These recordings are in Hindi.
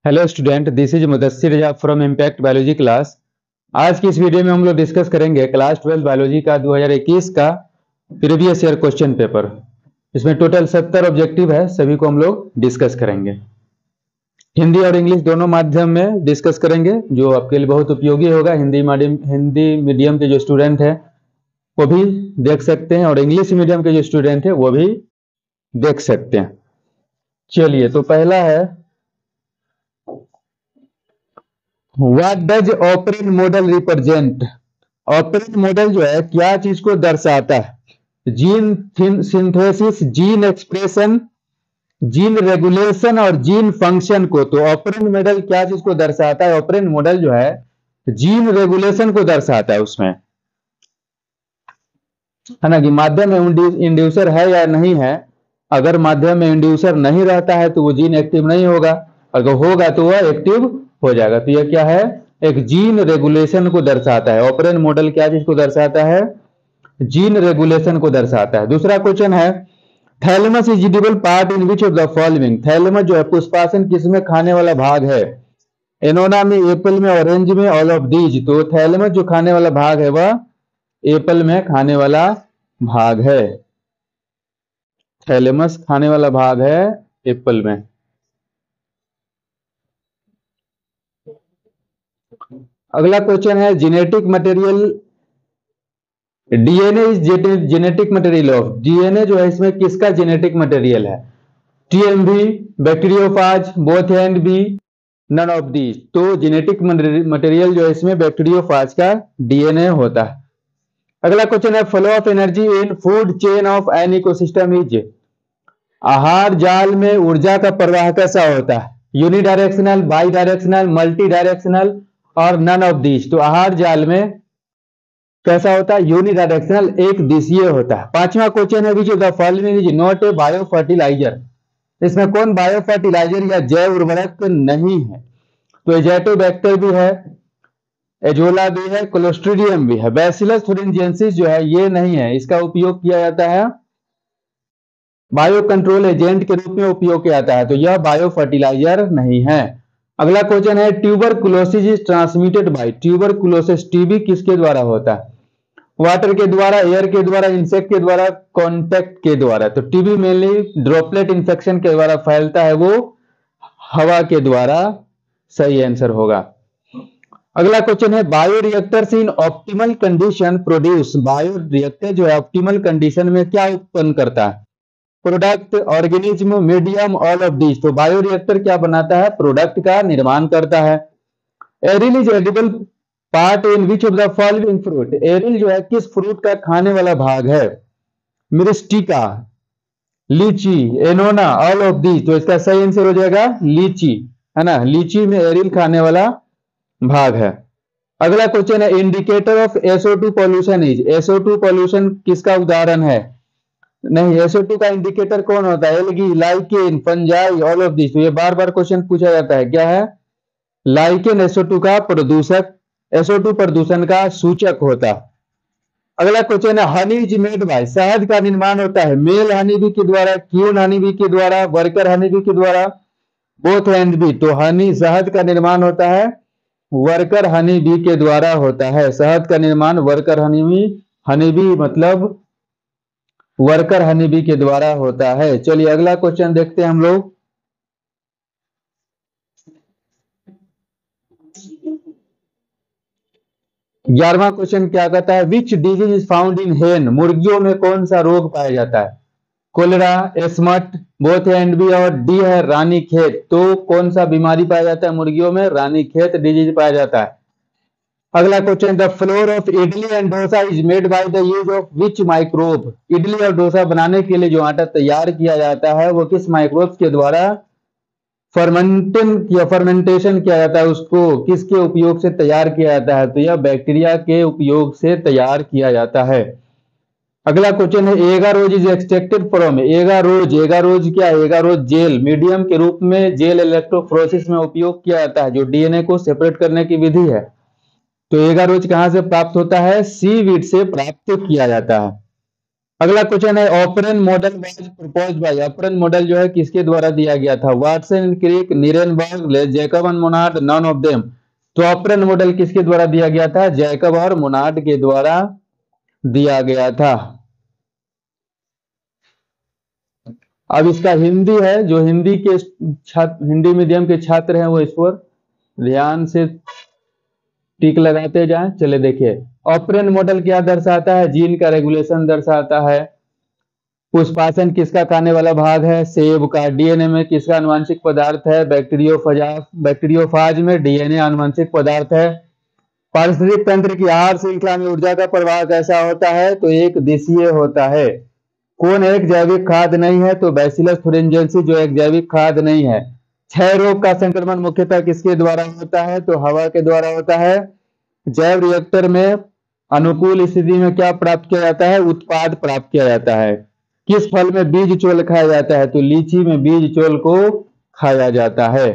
Hello student, this is Mudassir या फ्रॉम इम्पैक्ट बायोलॉजी क्लास। आज की इस वीडियो में हम लोग डिस्कस करेंगे क्लास 12 बायोलॉजी का 2021 का प्रीवियस ईयर क्वेश्चन पेपर। इसमें टोटल 70 ऑब्जेक्टिव है, सभी को हम लोग डिस्कस करेंगे। हिंदी और इंग्लिश दोनों माध्यम में डिस्कस करेंगे, जो आपके लिए बहुत उपयोगी होगा। हिंदी मीडियम के जो स्टूडेंट हैं वो भी देख सकते हैं, और इंग्लिश मीडियम के जो स्टूडेंट हैं वो भी देख सकते हैं। चलिए, तो पहला है, what does operant model represent. Operant model जो है क्या चीज को दर्शाता है? Gene synthesis, gene expression, gene regulation और जीन फंक्शन को। तो ऑपरेंट मॉडल क्या चीज को दर्शाता है? ऑपरेंट मॉडल जो है जीन रेगुलेशन को दर्शाता है। उसमें है ना कि माध्यम में इंड्यूसर है या नहीं है। अगर माध्यम में इंड्यूसर नहीं रहता है तो वो जीन एक्टिव नहीं होगा, अगर होगा तो वह एक्टिव हो जाएगा। तो यह क्या है? एक जीन रेगुलेशन को दर्शाता है। ऑपरेंट मॉडल क्या चीज को दर्शाता है? जीन रेगुलेशन को दर्शाता है। दूसरा क्वेश्चन है, thalamus is edible part in which of the following. Thalamus जो है पुष्पासन किसमें खाने वाला भाग है? एनोना में, एप्पल में, ऑरेंज में, ऑल ऑफ दीज। तो थैलेमस जो खाने वाला भाग है वह एप्पल में खाने वाला भाग है। थैलेमस खाने वाला भाग है एप्पल में। अगला क्वेश्चन है, genetic material. DNA is genetic material of. DNA जो है इसमें किसका जेनेटिक मटेरियल है? TMV, bacteriophage, both and B, none of these. तो जेनेटिक मटेरियल जो है इसमें बैक्टीरियोफाज का डीएनए होता है। अगला क्वेश्चन है, flow of energy in food chain of an ecosystem is. आहार जाल में ऊर्जा का प्रवाह कैसा होता है? Unidirectional, by directional, multi directional और नन ऑफ दीज। तो आहार जाल में कैसा होता है? यूनिडायरेक्शनल, एक दिशीय होता है। पांचवा क्वेश्चन है, which of the following is not a bio fertiliser. इसमें कौन बायो फर्टिलाइजर या जैव उर्वरक नहीं है? तो एजेटोबैक्टर भी है, एजोला भी है, क्लोस्ट्रीडियम भी है। बैसिलस थुरिनजेंसिस जो है ये नहीं है, इसका उपयोग किया जाता है बायो कंट्रोल एजेंट के रूप में उपयोग किया जाता है। तो यह बायो फर्टिलाइजर नहीं है। अगला क्वेश्चन है, tuberculosis is transmitted by. Tuberculosis, TB किसके द्वारा होता है? वाटर के द्वारा, एयर के द्वारा, इंसेक्ट के द्वारा, कॉन्टेक्ट के द्वारा। तो टीबी मेनली ड्रॉपलेट इंफेक्शन के द्वारा फैलता है, वो हवा के द्वारा। सही आंसर होगा। अगला क्वेश्चन है, बायोरिएक्टर्स इन ऑप्टिमल कंडीशन प्रोड्यूस। बायोरिएक्टर जो है ऑप्टिमल कंडीशन में क्या उत्पन्न करता है? Product, organism, medium, all of these. तो बायोरिएक्टर क्या बनाता है? प्रोडक्ट का निर्माण करता है। Aryl is edible part in which of the following fruit. Aryl जो है किस फ्रूट का खाने वाला भाग है? मिरिस्टिका, लीची, एनोना, ऑल ऑफ दीज। तो इसका सही आंसर हो जाएगा लीची, है ना। लीची में एरिल खाने वाला भाग है। अगला क्वेश्चन है, indicator of SO2 pollution is. SO2 pollution किसका उदाहरण है? नहीं, SO2 का इंडिकेटर कौन होता है? Algae, lichen, fungi, all of this. तो ये बार बार क्वेश्चन पूछा जाता है, क्या है? लाइकेन SO2 का प्रदूषक, SO2 प्रदूषण का सूचक होता है। अगला क्वेश्चन है, हनी इज मेड बाय। शहद का निर्माण होता है मेल हनी बी के द्वारा, क्वीन हनी बी के द्वारा, वर्कर हनी बी के द्वारा, बोथ एंड बी। तो हनी, शहद का निर्माण होता है वर्कर हनी बी के द्वारा होता है। शहद का निर्माण वर्कर हनी बी मतलब वर्कर हनी बी के द्वारा होता है। चलिए अगला क्वेश्चन देखते हैं हम लोग। ग्यारहवां क्वेश्चन क्या कहता है, which disease is found in हेन। मुर्गियों में कौन सा रोग पाया जाता है? कोलेरा, एस्मट, बोथ एंड बी, और डी है रानीखेत। तो कौन सा बीमारी पाया जाता है मुर्गियों में? रानीखेत डिजीज पाया जाता है। अगला question, the floor of idli and dosa is made by the use of which microbe. Idli और डोसा बनाने के लिए जो आटा तैयार किया जाता है वो किस माइक्रोब के द्वारा फर्मेंटेशन किया जाता है? उसको किसके उपयोग से तैयार किया जाता है? तो यह बैक्टीरिया के उपयोग से तैयार किया जाता है। अगला क्वेश्चन है, agarose is extracted from. Agarose, agarose क्या है? एगारोज जेल, मीडियम के रूप में जेल इलेक्ट्रोफोरेसिस में उपयोग किया जाता है, जो डीएनए को सेपरेट करने की विधि है। तो एगारोज कहां से प्राप्त होता है? सीवीड से प्राप्त किया जाता है। अगला क्वेश्चन है operon model was proposed by, operon model जो है किसके द्वारा दिया गया था? Watson, Crick, Nirenberg, Jacob and Monod, none of them. तो ऑपरेन मॉडल किसके द्वारा दिया गया था? जैकब और मोनार्ड के द्वारा दिया गया था। अब इसका हिंदी है, जो हिंदी के छात्र, हिंदी मीडियम के छात्र हैं वो इस पर ध्यान से टिक लगाते जाएं। चले देखिए, ऑपरेन मॉडल क्या दर्शाता है? जीन का रेगुलेशन दर्शाता है। पुष्पासन किसका खाने वाला भाग है? सेब का। डीएनए में किसका आनुवंशिक पदार्थ है? बैक्टीरियोफाज में डीएनए आनुवंशिक पदार्थ है। पारिस्थितिक तंत्र की आहार श्रृंखला में ऊर्जा का प्रवाह कैसा होता है? तो एक दिशीय होता है। कौन एक जैविक खाद्य नहीं है? तो बैसिलस थुरिनजेंसिस जो एक जैविक खाद्य नहीं है। क्षय रोग का संक्रमण मुख्यतः किसके द्वारा होता है? तो हवा के द्वारा होता है। जैव रिएक्टर में अनुकूल स्थिति में क्या प्राप्त किया जाता है? उत्पाद प्राप्त किया जाता है। किस फल में बीज चोल खाया जाता है? तो लीची में बीज चोल को खाया जाता है।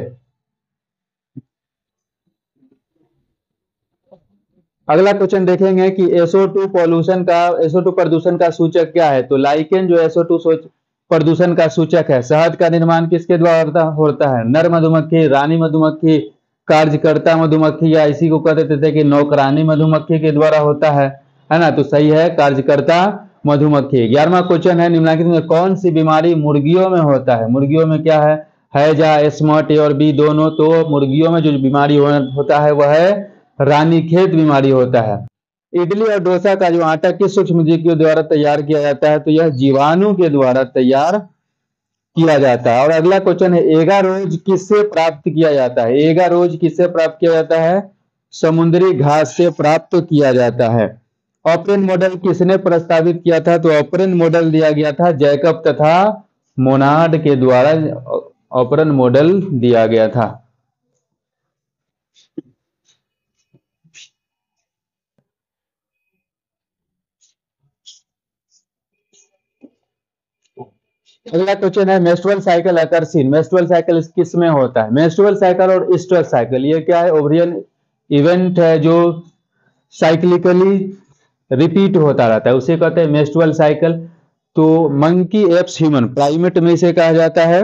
अगला क्वेश्चन देखेंगे कि SO2 प्रदूषण का सूचक क्या है? तो लाइकेन जो SO2 प्रदूषण का सूचक है। शहद का निर्माण किसके द्वारा होता है? नर मधुमक्खी, रानी मधुमक्खी, कार्यकर्ता मधुमक्खी, या इसी को कहते थे कि नौकरानी मधुमक्खी के द्वारा होता है ना? तो सही है कार्यकर्ता मधुमक्खी। 11वां क्वेश्चन है निम्नलिखित में कौन सी बीमारी मुर्गियों में होता है? मुर्गियों में क्या है? हैजा, स्मट, ए और बी दोनों। तो मुर्गियों में जो बीमारी होता है वह है रानीखेत बीमारी होता है। इडली और डोसा का जो आटा किस सूक्ष्मजीव के द्वारा तैयार किया जाता है? तो यह जीवाणु के द्वारा तैयार किया जाता है। और अगला क्वेश्चन है एगारोज किससे प्राप्त किया जाता है? एगारोज किससे प्राप्त किया जाता है? समुद्री घास से प्राप्त किया जाता है। ऑपरेन मॉडल किसने प्रस्तावित किया था? तो ऑपरेन मॉडल दिया गया था जैकब तथा मोनार्ड के द्वारा ऑपरेन मॉडल दिया गया था। अगला क्वेश्चन है मेंस्ट्रुअल साइकिल अकर्सिन। मेंस्ट्रुअल साइकिल किस में होता है? मेंस्ट्रुअल साइकिल और ईस्ट्रस साइकिल ये क्या है? ओवरियन इवेंट है जो साइक्लिकली रिपीट होता रहता है, उसे कहते हैं मेंस्ट्रुअल साइकिल। तो मंकी एप्स ह्यूमन प्राइमेट में इसे कहा जाता है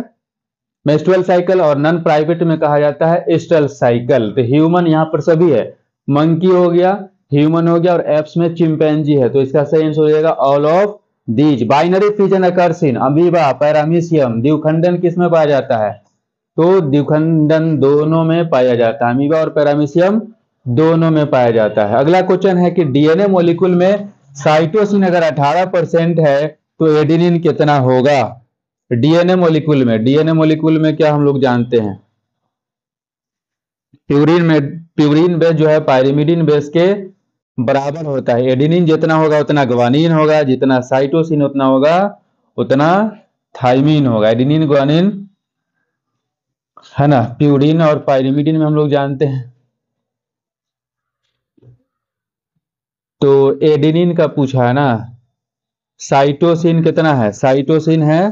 मेंस्ट्रुअल साइकिल, और नॉन प्राइमेट में कहा जाता है ईस्ट्रल साइकिल। तो ह्यूमन यहाँ पर सभी है, मंकी हो गया, ह्यूमन हो गया, और एप्स में चिंपैंजी है। तो इसका सही आंसर हो जाएगा all of these. Binary fission occurs in amoeba, paramecium. द्विखंडन किस में पाया जाता है? तो द्विखंडन दोनों में पाया जाता है, अमीबा और पैरामीशियम दोनों में पाया जाता है। अगला क्वेश्चन है कि डीएनए मॉलिक्यूल में साइटोसिन अगर 18% है तो एडेनिन कितना होगा? डीएनए मॉलिक्यूल में क्या हम लोग जानते हैं? प्यूरिन बेस जो है पायरिमिडिन बेस के बराबर होता है। एडेनिन जितना होगा उतना ग्वानिन होगा, जितना साइटोसिन उतना होगा उतना थाइमिन होगा। एडेनिन ग्वानिन है ना, प्यूरिन और पायरिमिडिन में हम लोग जानते हैं। तो एडेनिन का पूछा है ना। साइटोसिन कितना है? साइटोसिन है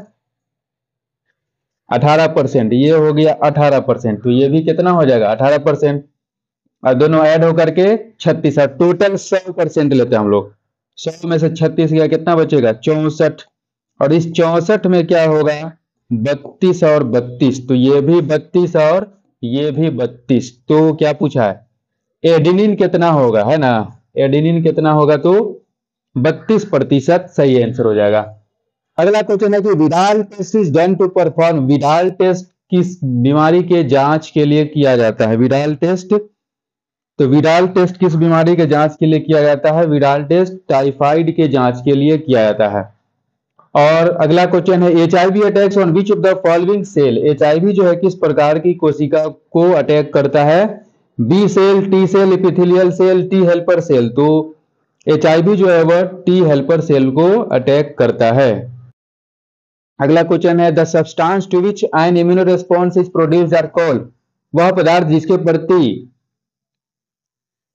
18%, ये हो गया 18%, तो ये भी कितना हो जाएगा 18%, और दोनों ऐड होकर के 36 है। टोटल 100% लेते हैं हम लोग। 100 में से 36 गया, कितना बचेगा? 64। और इस 64 में क्या होगा? 32 और 32, तो ये भी 32 और ये भी 32। तो क्या पूछा है? एडेनिन कितना होगा, है ना? एडेनिन कितना होगा? तो 32% सही आंसर हो जाएगा। अगला क्वेश्चन है कि Widal test is done to perform. Widal test किस बीमारी के जांच के लिए किया जाता है? विडाल टेस्ट, तो विडाल टेस्ट किस बीमारी के जांच के लिए किया जाता है? विडाल टेस्ट टाइफाइड के जांच के लिए किया जाता है। और अगला क्वेश्चन है HIV attacks on which of the following cell. HIV जो है किस प्रकार की कोशिका को अटैक करता है? B cell, T cell, epithelial cell, T helper cell. तो एचआईवी जो है वह टी हेल्पर सेल को अटैक करता है। अगला क्वेश्चन है the substance to which an immuno response is produced are called. वह पदार्थ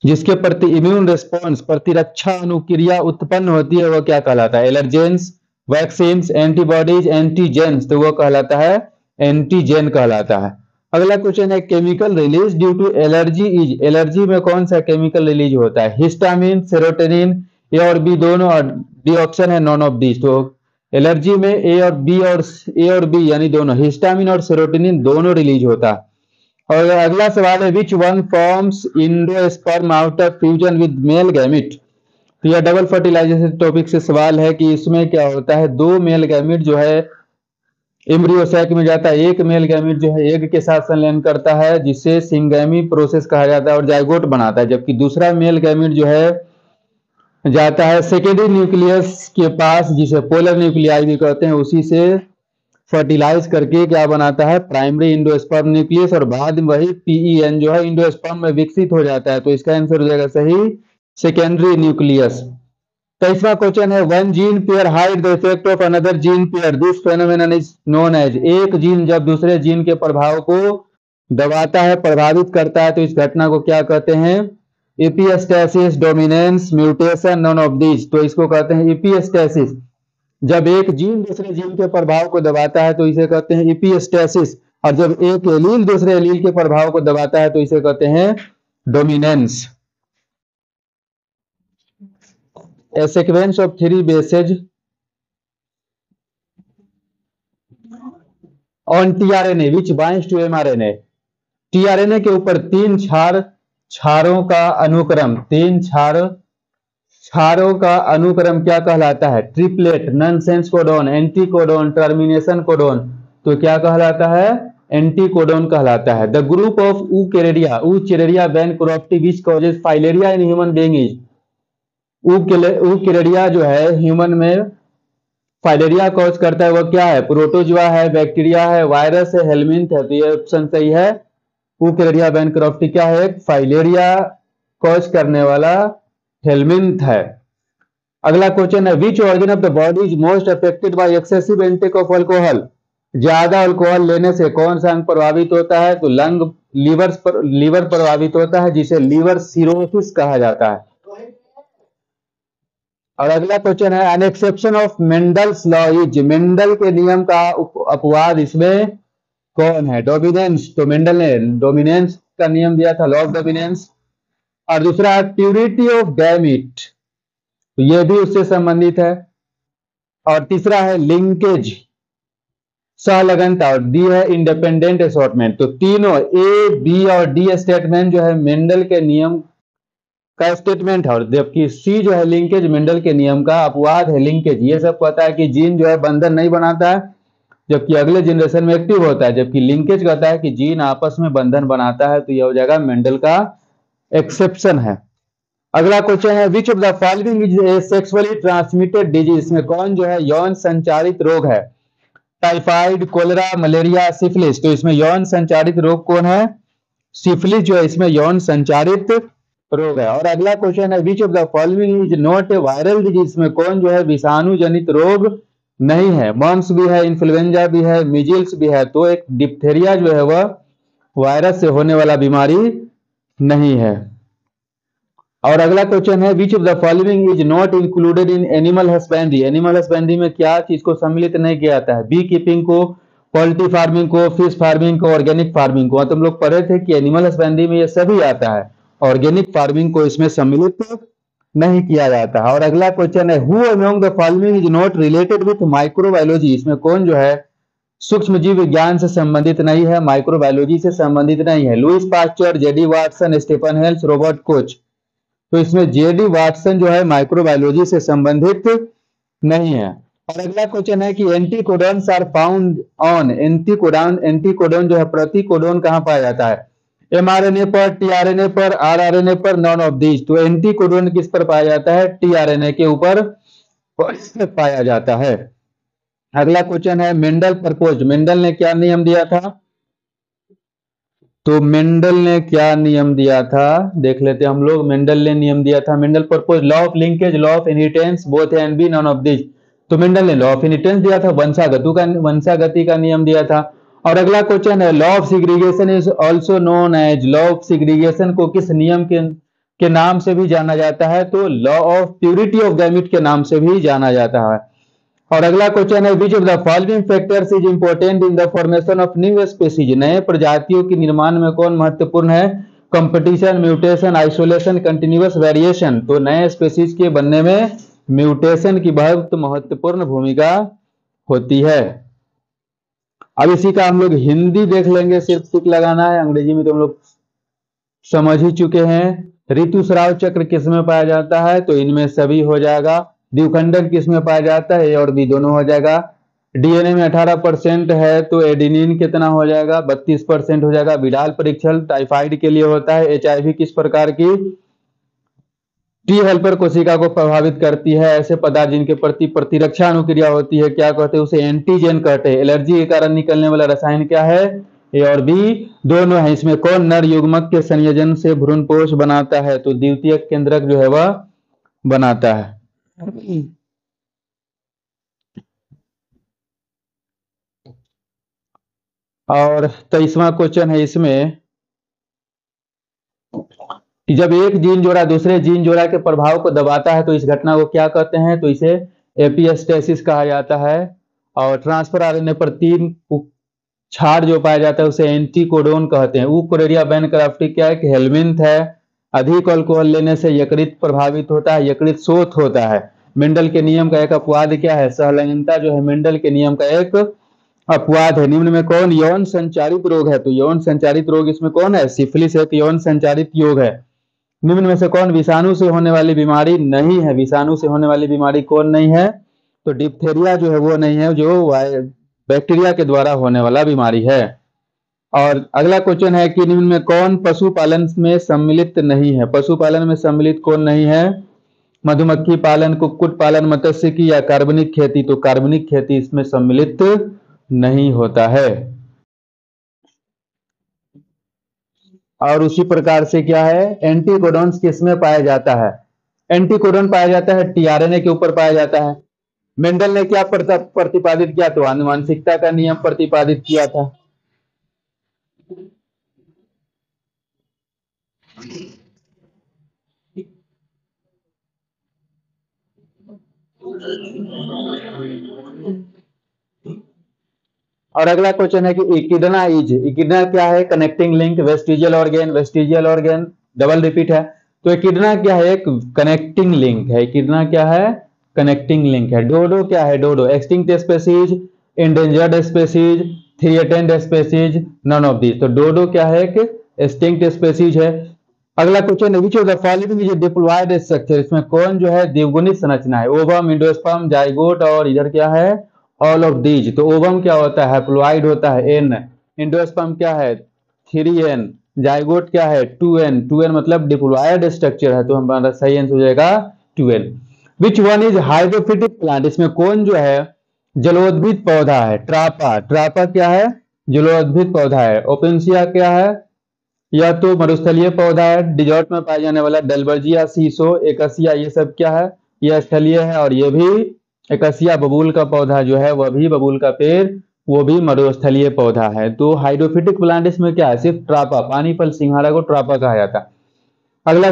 जिसके प्रति इम्यून रिस्पॉन्स प्रतिरक्षा अनुक्रिया उत्पन्न होती है वह क्या कहलाता है? Allergens, vaccine, antibodies, antigens. तो वह कहलाता है एंटीजेन कहलाता है। अगला क्वेश्चन है chemical release due to allergy is. Allergy में कौन सा केमिकल रिलीज होता है? हिस्टामिन, सेरोटोनिन, ए और बी दोनों, और डी ऑप्शन है नॉन ऑफ दीज। तो एलर्जी में ए और बी यानी दोनों, हिस्टामिन और सेरोटोनिन दोनों रिलीज होता है। और अगला सवाल है which one forms endosperm after fusion with male gamete. तो यह डबल फर्टिलाइजेशन टॉपिक से सवाल है कि इसमें क्या होता है, दो मेल गैमिट जो है एम्ब्रियो सैक में जाता है, एक मेल गैमिट जो है एग के साथ संलयन करता है जिसे सिंगैमी प्रोसेस कहा जाता है और जाइगोट बनाता है, जबकि दूसरा मेल गैमिट जो है जाता है सेकेंडरी न्यूक्लियस के पास जिसे पोलर न्यूक्लियाई भी कहते हैं, उसी से फर्टिलाइज करके क्या बनाता है, प्राइमरी इंडोस्पर्म न्यूक्लियस, और बाद में वही पीईएन जो है इंडोस्पर्म में विकसित हो जाता है। तो इसका आंसर हो जाएगा सही सेकेंडरी न्यूक्लियस। तीसरा क्वेश्चन है one gene pair hide the effect of another gene pair this phenomenon is known as. एक जीन जब दूसरे जीन के प्रभाव को दबाता है, प्रभावित करता है, तो इस घटना को क्या कहते हैं, epistasis, dominance, mutation, non of these. तो इसको कहते हैं एपिस्टेसिस। जब एक जीन दूसरे जीन के प्रभाव को दबाता है तो इसे कहते हैं एपिस्टेसिस, और जब एक एलील दूसरे एलील के प्रभाव को दबाता है तो इसे कहते हैं dominance. A sequence of three bases on tRNA which binds to mRNA। tRNA के ऊपर तीन क्षारों का अनुक्रम, तीन क्षारों का अनुक्रम क्या कहलाता है, triplet, nonsense codon, anti codon, termination codon. तो क्या कहलाता है, एंटी कोडोन कहलाता है। The group of Wuchereria bancrofti which causes filaria in human being is. Wuchereria जो है ह्यूमन में फाइलेरिया कॉज करता है, वो क्या है, प्रोटोजुआ है, बैक्टीरिया है, वायरस है, हेलमिंथ है। तो ये ऑप्शन सही है, यूकेरेरिया बैनक्रॉफ्टी क्या है, फाइलेरिया कॉज करने वाला हेलमिंथ है। अगला क्वेश्चन है which organ of the body is most affected by excessive intake of alcohol. ज्यादा अल्कोहल लेने से कौन सा अंग प्रभावित होता है, तो लंग, लीवर प्रभावित होता है जिसे लीवर सिरोसिस कहा जाता है। और अगला क्वेश्चन है an exception of Mendel's law is. Mendel के नियम का अपवाद इसमें कौन है, डोमिनेंस। तो मेंडल ने डोमिनेंस का नियम दिया था, लॉ ऑफ डोमिनेंस। और दूसरा है प्यूरिटी ऑफ गैमीट, तो यह भी उससे संबंधित है। और तीसरा है लिंकेज, सहलगनता, और डी है इंडिपेंडेंट असॉर्टमेंट। तो तीनों ए, बी और डी स्टेटमेंट जो है मेंडल के नियम का स्टेटमेंट है, और जबकि सी जो है लिंकेज मेंडल के नियम का अपवाद है। लिंकेज ये सब पता है कि जीन जो है बंधन नहीं बनाता है जबकि अगले जनरेशन में एक्टिव होता है, जबकि लिंकेज कहता है कि जीन आपस में बंधन बनाता है। तो यह हो जाएगा मेंडल का एक्सेप्शन है। अगला क्वेश्चन है which of the following is a sexually transmitted disease. में कौन जो है यौन संचारित रोग है, टाइफाइड, कोलेरा, मलेरिया, सिफिलिस। तो इसमें यौन संचारित रोग कौन है, सिफिलिस जो है इसमें यौन संचारित रोग है। और अगला क्वेश्चन है which of the following is not A viral disease. में कौन जो है विषाणु जनित रोग नहीं है, मम्स भी है, इन्फ्लुएंजा भी है, मिजिल्स भी है। तो एक डिप्थेरिया जो है वह वायरस से होने वाला बीमारी नहीं है। और अगला क्वेश्चन है which of the following is not included in animal husbandry. Animal husbandry में क्या चीज को सम्मिलित नहीं किया जाता है, बी कीपिंग को, पोल्ट्री फार्मिंग को, फिश फार्मिंग को, ऑर्गेनिक फार्मिंग को। तुम लोग पढ़े थे कि एनिमल हस्बेंड्री में ये सभी आता है, ऑर्गेनिक फार्मिंग को इसमें सम्मिलित नहीं किया जाता है। और अगला क्वेश्चन है who among the following is not related with microbiology. इसमें कौन जो है सूक्ष्म जीव विज्ञान से संबंधित नहीं है, माइक्रोबायोलॉजी से संबंधित नहीं है। Louis Pasteur, JD Watson, Stephen Hales, Robert Koch. तो इसमें जेडी वाटसन जो है माइक्रोबायोलॉजी से संबंधित नहीं है। और अगला क्वेश्चन है कि एंटीकोडॉन्स आर फाउंड ऑन। एंटीकोडॉन जो है प्रतिकोडॉन कहां पाया जाता है, एमआरएनए पर, टीआरएनए पर, आरआरएनए पर, नॉन ऑफ दीज। तो एंटीकोडॉन किस पर पाया जाता है, टीआरएनए के ऊपर पाया जाता है। अगला क्वेश्चन है मेंडल प्रपोज। मेंडल ने क्या नियम दिया था, तो मेंडल ने क्या नियम दिया था देख लेते हैं हम लोग। मेंडल ने नियम दिया था, Mendel propose law of linkage, law of inheritance, both A and B, none of these. तो मेंडल ने लॉ ऑफ इनहेरिटेंस दिया था, वंशागति का नियम दिया था। और अगला क्वेश्चन है law of segregation is also known as. Law of segregation को किस नियम के नाम से भी जाना जाता है, तो law of purity of gamete के नाम से भी जाना जाता है। और अगला क्वेश्चन है which of the following factors is important in the formation of new species. नए प्रजातियों के निर्माण में कौन महत्वपूर्ण है, competition, mutation, isolation, continuous variation. तो नए स्पीसीज के बनने में म्यूटेशन की बहुत महत्वपूर्ण भूमिका होती है। अब इसी का हम लोग हिंदी देख लेंगे, सिर्फ टिक लगाना है, अंग्रेजी में तो हम लोग समझ ही चुके हैं। ऋतुस्राव चक्र किसमें पाया जाता है, तो इनमें सभी हो जाएगा। द्विखंडन किसमें पाया जाता है, ए और बी दोनों हो जाएगा। डीएनए में 18% है तो एडेनिन कितना हो जाएगा, 32% हो जाएगा। विडाल परीक्षण टाइफाइड के लिए होता है। एचआईवी किस प्रकार की, टी हेल्पर कोशिका को प्रभावित करती है। ऐसे पदार्थ जिनके प्रति प्रतिरक्षा अनुक्रिया होती है, क्या कहते हैं उसे, एंटीजन कहते हैं। एलर्जी के कारण निकलने वाला रसायन क्या है, ए और बी दोनों है। इसमें कौन नर युग्मक के संयोजन से भ्रूणपोष बनाता है, तो द्वितीयक केंद्रक जो है वह बनाता है। और 23वां क्वेश्चन है इसमें कि जब एक जीन जोड़ा दूसरे जीन जोड़ा के प्रभाव को दबाता है तो इस घटना को क्या कहते हैं, तो इसे एपिस्टेसिस कहा जाता है। और ट्रांसफर आरएनए पर 3 क्षार जो पाया जाता है उसे एंटीकोडोन कहते हैं। यूकरेरिया बैनक्राफ्टी क्या है कि हेलमिंथ है। अधिक अल्कोहल लेने से यकृत प्रभावित होता है, यकृत शोथ होता है। मेंडल के नियम का एक अपवाद क्या है, सहलैंगिकता जो है मेंडल के नियम का एक अपवाद है। निम्न में कौन यौन संचारित रोग है, तो यौन संचारित रोग इसमें कौन है, सिफिलिस एक यौन संचारित योग है। निम्न में से कौन विषाणु से होने वाली बीमारी नहीं है, विषाणु से होने वाली बीमारी कौन नहीं है, तो डिप्थेरिया जो है वो नहीं है, जो बैक्टीरिया के द्वारा होने वाला बीमारी है। और अगला क्वेश्चन है कि निम्न में कौन पशुपालन में सम्मिलित नहीं है, पशुपालन में सम्मिलित कौन नहीं है, मधुमक्खी पालन, कुक्कुट पालन, मत्स्य की या कार्बनिक खेती, तो कार्बनिक खेती इसमें सम्मिलित नहीं होता है। और उसी प्रकार से क्या है, एंटीकोडॉन्स किसमें पाया जाता है, एंटीकोडॉन पाया जाता है टीआरएनए के ऊपर पाया जाता है। मेंडल ने क्या प्रतिपादित किया, तो आनुवंशिकता का नियम प्रतिपादित किया था। और अगला क्वेश्चन है कि इकिडना क्या है, connecting link. Vestigial organ double repeat है, तो इकिडना क्या है, एक कनेक्टिंग लिंक है। इकिडना क्या है, कनेक्टिंग लिंक है। डोडो क्या है, dodo extinct species, endangered species, threatened species, none of this. तो डोडो क्या है, एक एक्सटिंक्ट स्पेसीज है। अगला क्वेश्चन है which of the following is diploid structure, इसमें कौन जो है द्विगुणित संरचना है, ओवम, इंडोस्पर्म, जाइगोट, और इधर क्या है ऑल ऑफ दीज। तो ओवम क्या होता है, हैप्लॉइड होता है एन, इंडोस्पर्म क्या है 3n, जाइगोट क्या है 2n, 2n मतलब डिप्लॉयड स्ट्रक्चर है, तो हमारा सही आंसर हो जाएगा 2n। Which one is hydrophytic plant, इसमें कौन जो है जलोद्भिद पौधा है, ट्रापा, ट्रापा क्या है जलोद्भिद पौधा है। ओपेंसिया क्या है, यह तो मरुस्थलीय पौधा है, डिजर्ट में पाया जाने वाला। डलबर्जिया, सीसो, एकसिया, ये सब क्या है, यह स्थलीय है। और ये भी एकसिया बबूल का पौधा जो है वह भी बबूल का पेड़, वो भी मरुस्थलीय पौधा है। तो हाइड्रोफिटिक प्लांट इसमें क्या है, सिर्फ ट्रापा, पानी फल सिंघाड़ा को ट्रापा कहा जाता है। अगला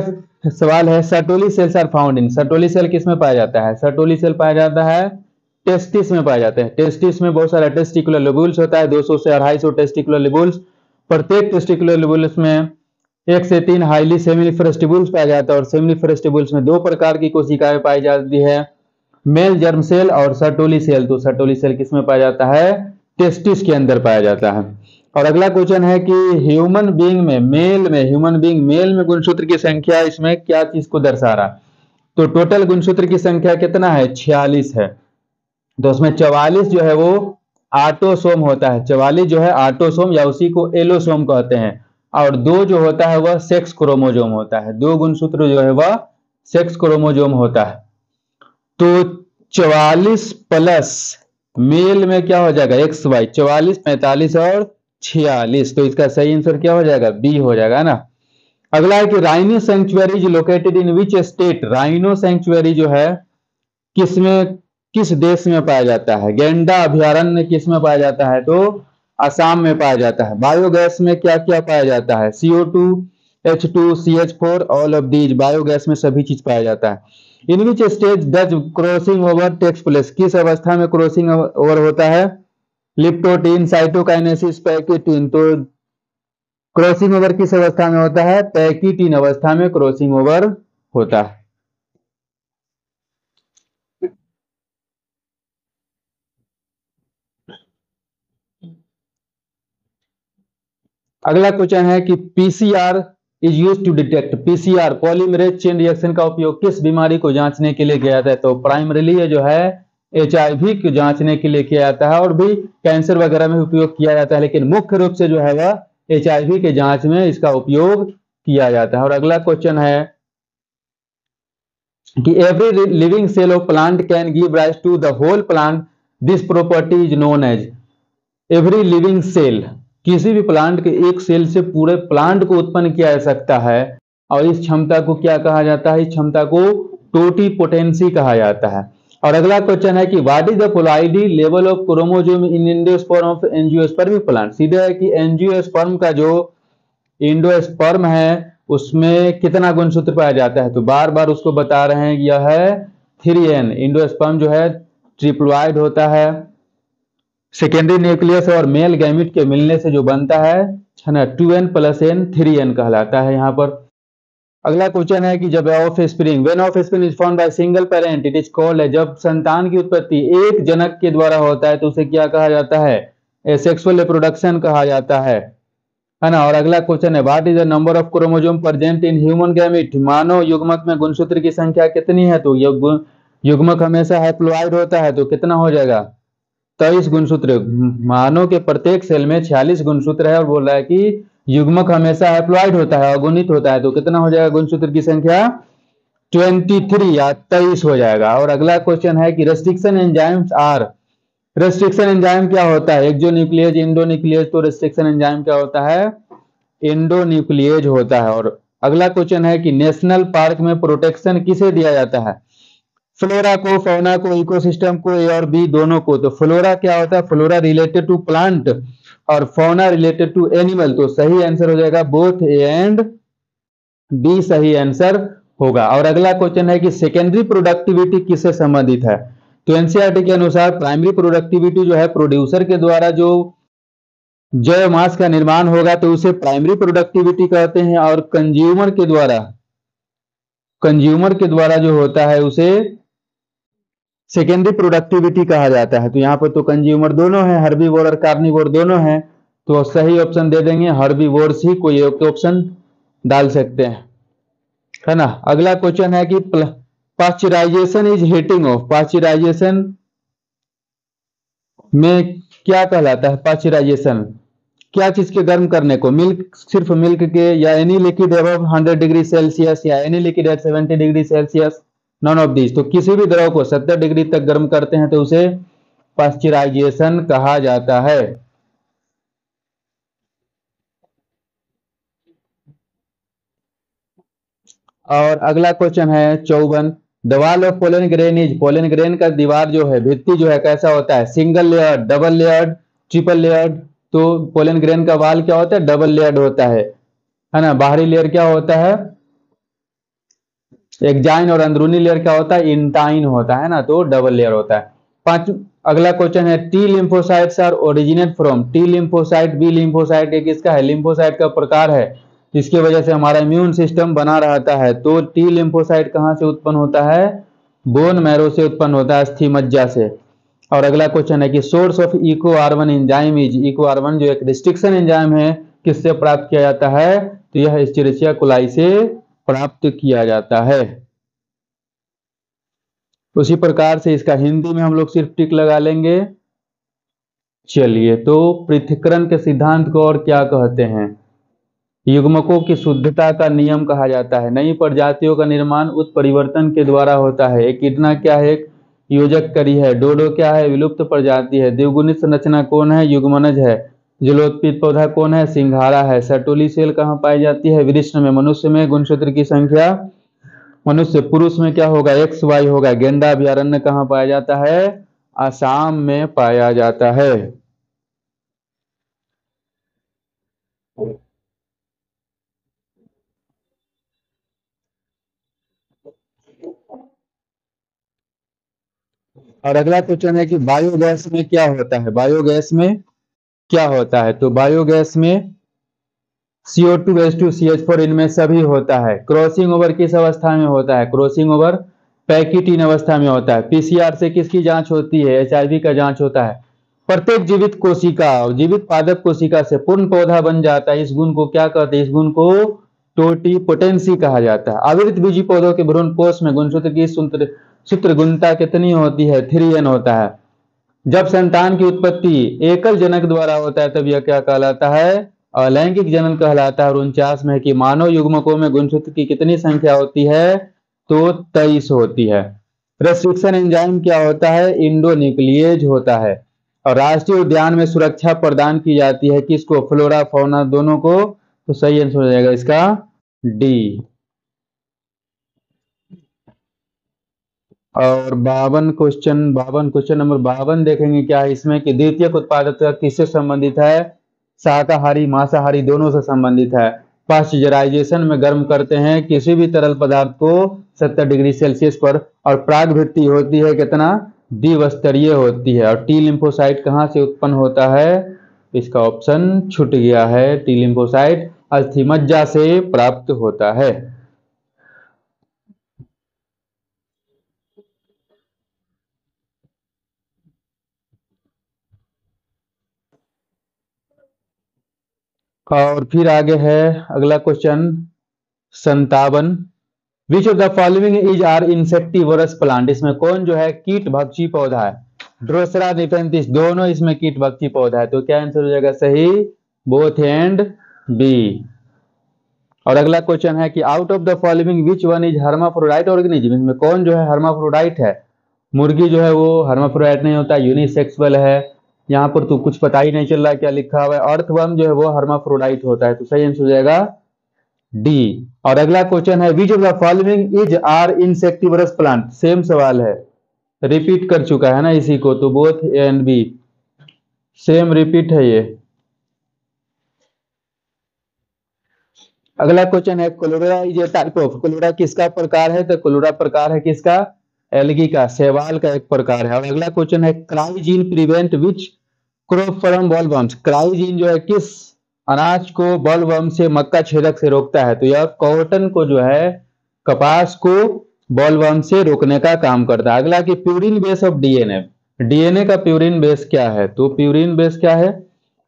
सवाल है Sertoli cells are found in, Sertoli cell किस में पाया जाता है, सर्टोली सेल पाया जाता है टेस्टिस में पाया जाता है। टेस्टिस में बहुत सारा टेस्टिकुलर लोब्यूल्स होता है, 200 से 250 टेस्टिकुलर लोब्यूल्स। प्रत्येक टेस्टिकुलर लोब्यूल्स में 1 से 3 हाईली सेमिनिफरस ट्यूब्यूल्स पाया जाता है। और सेमिनिफरस ट्यूब्यूल्स में 2 प्रकार की कोशिकाएं पाई जाती है, मेल जर्म सेल और सर्टोली सेल। तो सर्टोली सेल किस में पाया जाता है, टेस्टिस के अंदर पाया जाता है। और अगला क्वेश्चन है कि ह्यूमन बीइंग में मेल में गुणसूत्र की संख्या इसमें क्या चीज को दर्शा रहा, तो टोटल गुणसूत्र की संख्या कितना है 46 है। तो उसमें 44 जो है वो ऑटोसोम होता है, 44 जो है ऑटोसोम या उसी को एलोसोम कहते हैं। और 2 जो होता है वह सेक्स क्रोमोजोम होता है, 2 गुणसूत्र जो है वह सेक्स क्रोमोजोम होता है। तो 44 प्लस मेल में क्या हो जाएगा एक्स वाई, 44, 45 और 46, तो इसका सही आंसर क्या हो जाएगा बी हो जाएगा ना। अगला है कि rhino sanctuary located in which state, rhino sanctuary जो है किसमें, किस देश में पाया जाता है। गेंडा अभयारण्य किस में पाया जाता है, तो असम में पाया जाता है। बायोगैस में क्या क्या पाया जाता है, CO2, H2, CH4, all of these, biogas में सभी चीज पाया जाता है। In which stage does crossing over takes place, किस अवस्था में क्रॉसिंग ओवर होता है, लिप्टोटीन, साइटोकाइनेसिस, पैकेटीन। तो क्रॉसिंग ओवर किस अवस्था में होता है, पैकेटीन अवस्था में क्रॉसिंग ओवर होता है। अगला क्वेश्चन है कि PCR is use to detect, PCR polymerase chain reaction का उपयोग किस बीमारी को जांचने के लिए किया जाता है? तो प्राइमरीली ये जो है HIV को जांचने के लिए किया जाता है, और भी कैंसर वगैरह में उपयोग किया जाता है, लेकिन मुख्य रूप से जो है वह HIV के जांच में इसका उपयोग किया जाता है। और अगला क्वेश्चन है कि every living cell of plant can give rise to the whole plant, this property is known as. Every living cell, किसी भी प्लांट के एक सेल से पूरे प्लांट को उत्पन्न किया जा सकता है, और इस क्षमता को क्या कहा जाता है? इस क्षमता को टोटिपोटेंसी कहा जाता है। और अगला क्वेश्चन है कि what is the पोलाइडी level of chromosome in angiosperm of angiospermic plant. सीधे है कि एंजियोस्पर्म का जो एंडोस्पर्म है उसमें कितना गुणसूत्र पाया जाता है? तो बार बार उसको बता रहे हैं कि यह है 3n। एंडोस्पर्म जो है ट्रिप्लॉइड होता है, सेकेंडरी न्यूक्लियस और मेल गैमिट के मिलने से जो बनता है ना, 2n + n 3n कहलाता है यहाँ पर। अगला क्वेश्चन है कि जब of spring, when of spring is found by single parent it is called है। जब संतान की उत्पत्ति एक जनक के द्वारा होता है तो उसे क्या कहा जाता है? एसेक्सुअल रिप्रोडक्शन कहा जाता है ना। और अगला क्वेश्चन है what is the number of chromosome present in human gamete. मानव युग्मक में गुणसूत्र की संख्या कितनी है? तो युग्मक हमेशा हैप्लॉइड होता है, तो कितना हो जाएगा? 23 गुणसूत्र। मानव के प्रत्येक सेल में 46 गुणसूत्र है, और बोल रहा है कि युग्मक हमेशा हैप्लॉइड होता है, अगुणित होता है, तो कितना हो जाएगा गुणसूत्र की संख्या? 23 या 23 हो जाएगा। और अगला क्वेश्चन है कि restriction enzymes are. Restriction enzyme क्या होता है? एक्सोन्यूक्लियेज, एंडोन्यूक्लियेज। तो रेस्ट्रिक्शन एंजाइम क्या होता है? एंडोन्यूक्लियेज होता है। और अगला क्वेश्चन है कि नेशनल पार्क में प्रोटेक्शन किसे दिया जाता है? फ्लोरा को, फौना को, इकोसिस्टम को, ए और बी दोनों को। तो फ्लोरा क्या होता है? फ्लोरा रिलेटेड टू प्लांट और फौना रिलेटेड टू एनिमल। तो सही आंसर हो जाएगा बोथ ए एंड बी, सही आंसर होगा। और अगला क्वेश्चन है कि सेकेंडरी प्रोडक्टिविटी किससे संबंधित है? तो एनसीईआरटी के अनुसार प्राइमरी प्रोडक्टिविटी जो है प्रोड्यूसर के द्वारा जो जैव मास का निर्माण होगा तो उसे प्राइमरी प्रोडक्टिविटी कहते हैं, और कंज्यूमर के द्वारा जो होता है उसे सेकेंडरी प्रोडक्टिविटी कहा जाता है। तो यहाँ पर तो कंज्यूमर दोनों है, हर्बीवोर और कार्निवोर दोनों हैं, तो सही ऑप्शन दे देंगे हर्बीवोर्स ही, कोई एक ऑप्शन डाल सकते हैं, है ना। अगला क्वेश्चन है कि pasteurisation is heating of. Pasteurisation में क्या कहलाता है? पाश्चराइजेशन क्या चीज के गर्म करने को? मिल्क, सिर्फ मिल्क के, या any liquid above 100 degree Celsius, या any liquid at 70 degree Celsius, none of this. तो किसी भी द्रव को 70 डिग्री तक गर्म करते हैं तो उसे पाश्चराइजेशन कहा जाता है। और अगला क्वेश्चन है 54, the wall of pollen grain is. Pollen grain का दीवार जो है, भित्ति जो है कैसा होता है? Single layer, double layered, triple layered. तो पोलन ग्रेन का वाल क्या होता है? डबल लेयर्ड होता है ना। बाहरी लेयर क्या होता है? एक्जाइन, और अंदरूनी लेयर क्या होता है? इंटाइन होता है ना, तो डबल लेयर होता है। अगला क्वेश्चन है T lymphocytes are originate from. T lymphocyte, B lymphocyte, ये किसका है? लिम्फोसाइट का प्रकार है, इसकी वजह से हमारा इम्यून सिस्टम बना रहता है। तो टी लिम्फोसाइट कहां से उत्पन्न होता है? बोन मैरो से उत्पन्न होता है, अस्थि मज्जा से। और अगला क्वेश्चन है कि source of Eco R1 enzyme is. Eco R1 जो एक रिस्ट्रिक्शन एंजाइम है किससे प्राप्त किया जाता है? तो यह एस्चेरिचिया कोलाई से प्राप्त किया जाता है। उसी प्रकार से इसका हिंदी में हम लोग सिर्फ टिक लगा लेंगे। चलिए, तो पृथक्करण के सिद्धांत को और क्या कहते हैं? युग्मकों की शुद्धता का नियम कहा जाता है। नई प्रजातियों का निर्माण उत्परिवर्तन के द्वारा होता है। एकिडना क्या है? एक योजक करी है। डोडो क्या है? विलुप्त प्रजाति है। द्विगुणित संरचना कौन है? युग्मनज है। जलोत्पित पौधा कौन है? सिंघाड़ा है। सर्टोली सेल कहाँ पाई जाती है? वृषण में। मनुष्य में गुणसूत्र की संख्या, मनुष्य पुरुष में क्या होगा? XY होगा। गेंडा अभयारण्य कहाँ पाया जाता है? आसाम में पाया जाता है। और अगला क्वेश्चन है कि बायोगैस में क्या होता है? बायोगैस में क्या होता है? तो बायोगैस में CO2, H2, CH4 इनमें सभी होता है। क्रॉसिंग ओवर किस अवस्था में होता है? क्रॉसिंग ओवर पैकिटीन अवस्था में होता है। PCR से किसकी जांच होती है? HIV का जांच होता है। प्रत्येक जीवित कोशिका और जीवित पादप कोशिका से पूर्ण पौधा बन जाता है। इस गुण को क्या कहते हैं? इस गुण को टोटिपोटेंसी कहा जाता है। आवृत बीजी पौधों के भ्रूण कोश में गुणसूत्र की सूत्र गुणता कितनी होती है? 3n होता है। जब संतान की उत्पत्ति एकल जनक द्वारा होता है तब यह क्या कहलाता है? अलैंगिक जनन कहलाता है। और 49 में कि मानव युग्मकों में गुणसूत्र की कितनी संख्या होती है? तो 23 होती है। रेस्ट्रिक्शन एंजाइम क्या होता है? इंडोन्यूक्लिएज होता है। और राष्ट्रीय उद्यान में सुरक्षा प्रदान की जाती है किसको? फ्लोरा फौना दोनों को। तो सही आंसर हो जाएगा इसका डी। और 52 क्वेश्चन नंबर 52 देखेंगे क्या है इसमें कि द्वितीयक उत्पादकता किससे संबंधित है? शाकाहारी मांसाहारी दोनों से संबंधित है। पाश्चराइजेशन में गर्म करते हैं किसी भी तरल पदार्थ को 70 डिग्री सेल्सियस पर, और प्रागवृत्ति होती है कितना? द्विस्तरीय होती है। और टी लिम्फोसाइट कहाँ से उत्पन्न होता है? इसका ऑप्शन छूट गया है। टी लिम्फोसाइट अस्थिमज्जा से प्राप्त होता है। और फिर आगे है अगला question 57। Which of the following is are insectivorous plant? इसमें कौन जो है कीट भक्षी पौधा है? ड्रोसरा निपेंथिस दोनों इसमें कीट भक्षी पौधा है। तो क्या आंसर हो जाएगा सही? Both and B. और अगला क्वेश्चन है कि out of the following which one is hermaphrodite organism? इसमें कौन जो है हर्माफ्रोडाइट है? मुर्गी जो है वो हर्माफ्रोडाइट नहीं होता, यूनिसेक्सुअल है। यहाँ पर तो कुछ पता ही नहीं चल रहा है क्या लिखा हुआ है। अर्थवर्म जो है वो हर्माफ्रोडाइट होता है। तो सही आंसर हो जाएगा डी। और अगला क्वेश्चन है which of the following is are insectivorous plant? Same सवाल है, रिपीट कर चुका है ना इसी को। तो both A and B same repeat है ये। अगला क्वेश्चन है cholera is a type of? Cholera किसका प्रकार है? तो कोलोरा प्रकार है किसका? एल्गी का, शैवाल का एक प्रकार है। और अगला क्वेश्चन है cry gene prevent which crop from bollworms? Cry gene जो है किस अनाज को बॉलवर्म से, मक्का छेदक से रोकता है? तो यह कॉटन को जो है, कपास को बॉलवर्म से रोकने का काम करता है। अगला कि purine base of DNA? DNA का प्यूरिन बेस क्या है? तो प्यूरिन बेस क्या है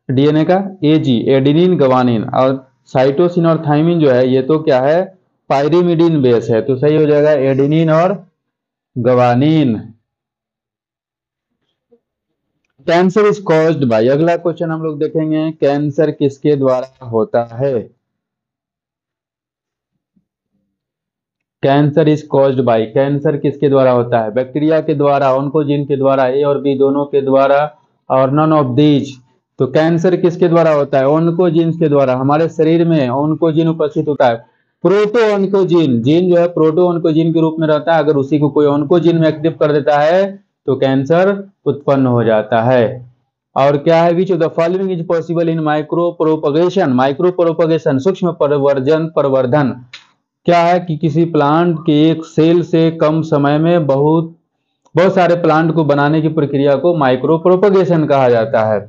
डीएनए का? एजी एडेनिन गवानिन। और साइटोसिन और थाइमिन जो है ये तो क्या है? पायरिमिडीन बेस है। तो सही हो जाएगा एडेनिन और guanine. Cancer is caused by? अगला क्वेश्चन हम लोग देखेंगे कैंसर किसके द्वारा होता है? Cancer is caused by, cancer किसके द्वारा होता है? बैक्टीरिया के द्वारा, ऑन्कोजीन के द्वारा, ए और बी दोनों के द्वारा, और नन ऑफ दीज। तो कैंसर किसके द्वारा होता है? ऑन्कोजीन के द्वारा। हमारे शरीर में ऑन्कोजीन उपस्थित होता है। प्रोटो ऑन्कोजीन जीन जो है प्रोटो ऑन्कोजीन के रूप में रहता है। अगर उसी को कोई ऑन्कोजीन में एक्टिव कर देता है तो कैंसर उत्पन्न हो जाता है। और क्या है which of the following is possible in micro propagation? Micro propagation सूक्ष्म प्रवर्धन क्या है कि किसी प्लांट के एक सेल से कम समय में बहुत बहुत सारे प्लांट को बनाने की प्रक्रिया को माइक्रो प्रोपगेशन कहा जाता है।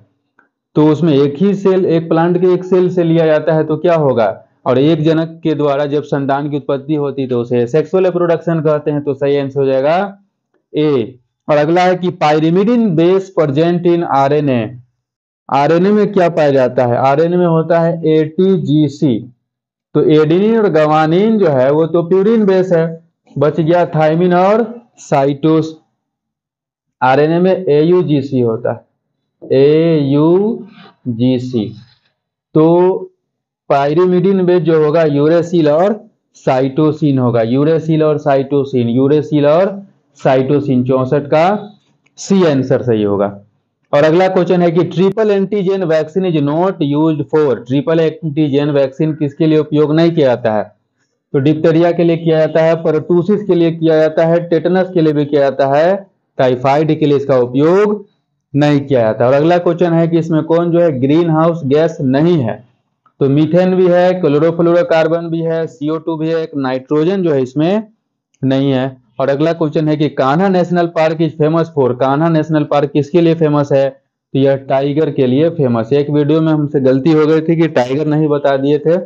तो उसमें एक ही सेल, एक प्लांट के एक सेल से लिया जाता है तो क्या होगा? और एक जनक के द्वारा जब संतान की उत्पत्ति होती है तो उसे सेक्सुअल रिप्रोडक्शन कहते हैं। तो सही आंसर हो जाएगा ए। और अगला है कि pyrimidine base present in RNA? RNA में क्या पाया जाता है? आरएनए में होता है एटीजीसी। तो एडेनिन और गवानिन जो है वो तो प्यूरिन बेस है। बच गया थाइमिन और साइटोस। आरएनए में एयूजीसी होता है, एयूजीसी। तो पायरिमिडिन बेस जो होगा यूरेसिल और साइटोसिन होगा। यूरेसिल और साइटोसिन, यूरेसिल और साइटोसिन। 64 का सी आंसर सही होगा। और अगला क्वेश्चन है कि triple antigen vaccine is not used for? Triple antigen vaccine किसके लिए उपयोग नहीं किया जाता है? तो डिप्थेरिया के लिए किया जाता है, परटूसिस के लिए किया जाता है, टेटनस के लिए भी किया जाता है, टाइफाइड के लिए इसका उपयोग नहीं किया जाता। और अगला क्वेश्चन है कि इसमें कौन जो है ग्रीन हाउस गैस नहीं है? तो मीथेन भी है, क्लोरोफ्लोरोकार्बन भी है, CO2 भी है, एक नाइट्रोजन जो है इसमें नहीं है। और अगला क्वेश्चन है कि Kanha national park is famous for? Kanha national park किसके लिए फेमस है? तो यह टाइगर के लिए फेमस है। एक वीडियो में हमसे गलती हो गई थी कि टाइगर नहीं बता दिए थे,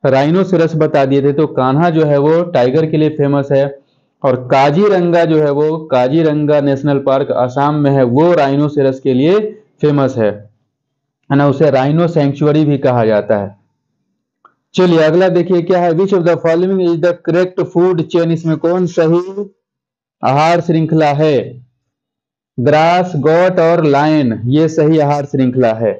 राइनोसेरस बता दिए थे। तो कान्हा जो है वो टाइगर के लिए फेमस है। और काजीरंगा जो है वो, काजीरंगा नेशनल पार्क असम में है, वो राइनोसेरस के लिए फेमस है ना, उसे राइनो सेंचुरी भी कहा जाता है। चलिए अगला देखिए क्या है, which of the following is the correct food chain, इसमें कौन सही आहार श्रृंखला है? ग्रास, गॉट और लायन, ये सही आहार श्रृंखला है।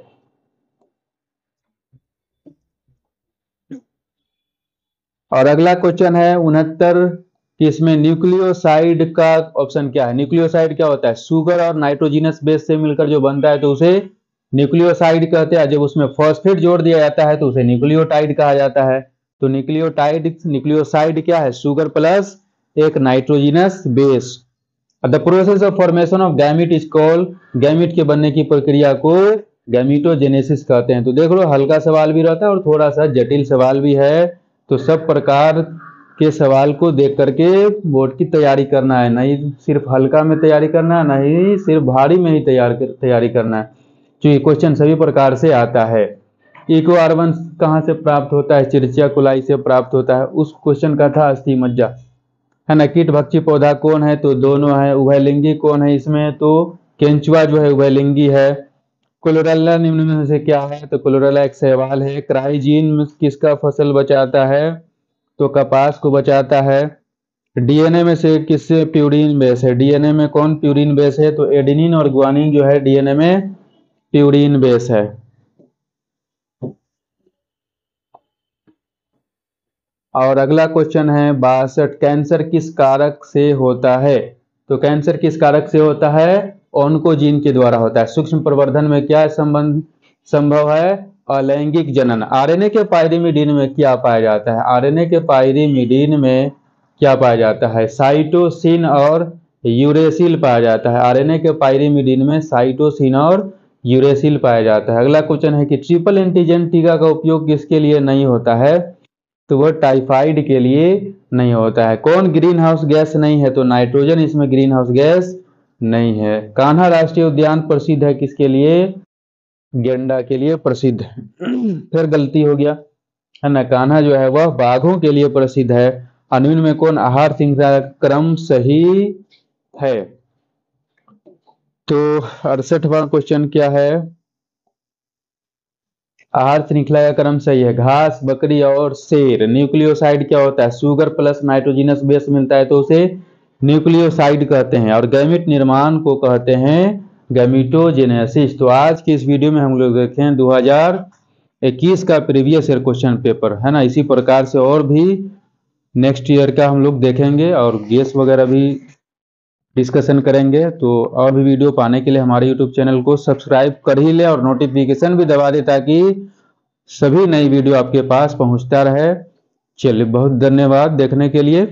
और अगला क्वेश्चन है 69 कि इसमें न्यूक्लियोसाइड का ऑप्शन क्या है? न्यूक्लियोसाइड क्या होता है? शुगर और नाइट्रोजिनस बेस से मिलकर जो बनता है तो उसे न्यूक्लियोसाइड कहते हैं। जब उसमें फॉस्फेट जोड़ दिया जाता है तो उसे न्यूक्लियोटाइड कहा जाता है। तो न्यूक्लियोसाइड क्या है? शुगर प्लस एक nitrogenous base. The process of formation of gamete is called, gamete के बनने की प्रक्रिया को गैमीटोजेनेसिस कहते हैं। तो देख लो हल्का सवाल भी रहता है और थोड़ा सा जटिल सवाल भी है, तो सब प्रकार के सवाल को देख करके बोर्ड की तैयारी करना है, नहीं सिर्फ हल्का में तैयारी करना है, नहीं सिर्फ भारी में ही तैयारी करना है, क्योंकि क्वेश्चन सभी प्रकार से आता है। इको कार्बन कहाँ से प्राप्त होता है? चिरचिया कुलाई से प्राप्त होता है। उस क्वेश्चन का था अस्थि मज्जा, है ना। कीट भक्षी पौधा कौन है? तो दोनों है। उभयलिंगी कौन है इसमें? तो केंचुआ जो है उभयलिंगी है। क्लोरेला निम्न में से क्या है? तो क्लोरेला एक शैवाल है। क्राइजीन किसका फसल बचाता है? तो कपास को बचाता है। डीएनए में से किससे प्यूरिन बेस है? डीएनए में कौन प्यूरिन बेस है? तो एडेनिन और ग्वानिन जो है डीएनए में प्यूरिन बेस है। और अगला क्वेश्चन है 62, कैंसर किस कारक से होता है? तो कैंसर किस कारक से होता है? ऑन्कोजीन के द्वारा होता है। सूक्ष्म प्रवर्धन में क्या संबंध संभव है? अलैंगिक जनन। आरएनए के पायरिमिडीन में क्या पाया जाता है? आरएनए के पायरिमिडीन में क्या पाया जाता है? साइटोसिन और यूरेसिल पाया जाता है। आरएनए के पायरिमिडीन में साइटोसिन और यूरेसिल पाया जाता है। अगला क्वेश्चन है कि ट्रिपल एंटीजन टीका का उपयोग किसके लिए नहीं होता है? तो वह टाइफाइड के लिए नहीं होता है। कौन ग्रीन हाउस गैस नहीं है? तो नाइट्रोजन इसमें ग्रीन हाउस गैस नहीं है। कान्हा राष्ट्रीय उद्यान प्रसिद्ध है किसके लिए? गेंडा के लिए प्रसिद्ध है। फिर गलती हो गया, है ना। कान्हा जो है वह बाघों के लिए प्रसिद्ध है। निम्न में कौन आहार श्रृंखला क्रम सही है? तो 68वां क्वेश्चन क्या है? आहार श्रृंखला का क्रम सही है। घास, बकरी और शेर। न्यूक्लियोसाइड क्या होता है? शुगर प्लस नाइट्रोजिनस बेस मिलता है तो उसे न्यूक्लियोसाइड कहते हैं। और गैमीट निर्माण को कहते हैं गैमीटोजेनेसिस। तो आज की इस वीडियो में हम लोग देखें 2021 का प्रीवियस ईयर क्वेश्चन पेपर, है ना। इसी प्रकार से और भी नेक्स्ट ईयर का हम लोग देखेंगे और गेस वगैरह भी डिस्कशन करेंगे। तो और भी वीडियो पाने के लिए हमारे यूट्यूब चैनल को सब्सक्राइब कर ही ले और नोटिफिकेशन भी दबा दे ताकि सभी नई वीडियो आपके पास पहुंचता रहे। चलिए बहुत धन्यवाद देखने के लिए।